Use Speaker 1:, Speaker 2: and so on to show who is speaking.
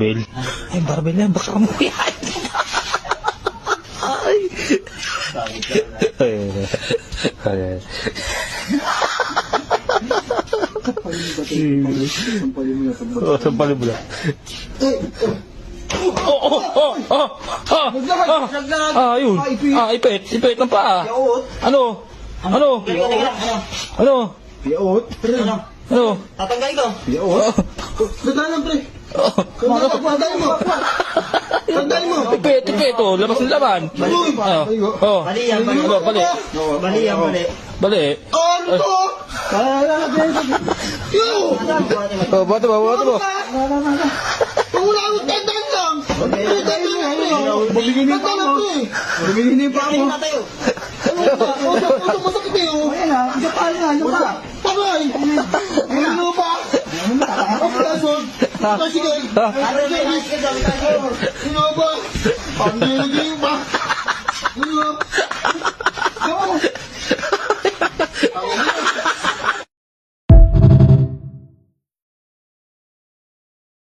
Speaker 1: Bel. Ay, barbell yan. Baka mo yan. Ay. Ay. Sampalin mo lang. Yun. Ipit. Ipit ng paa. Ano? Ano? Ano?
Speaker 2: Piot?
Speaker 1: Ano?
Speaker 3: Tatanggalin ko.
Speaker 2: Piot? Nagdalang pre. Tanggalin mo. Tanggalin mo.
Speaker 1: Ipit. Ipit. Labas ng laban.
Speaker 3: Bali yan, bali.
Speaker 1: Bali.
Speaker 3: Bali yan, bali.
Speaker 1: Bali.
Speaker 2: Ano to? Yo!
Speaker 1: Bato ba? Bato ba?
Speaker 2: Kung wala akong tandaan lang. Bumigin pa mo. Bumigin pa mo. Usap masakit eh. Ayan na. Japan na. Japan. Tagay. Ano ba? Operasyon. Sige. Sino ba? Panggilig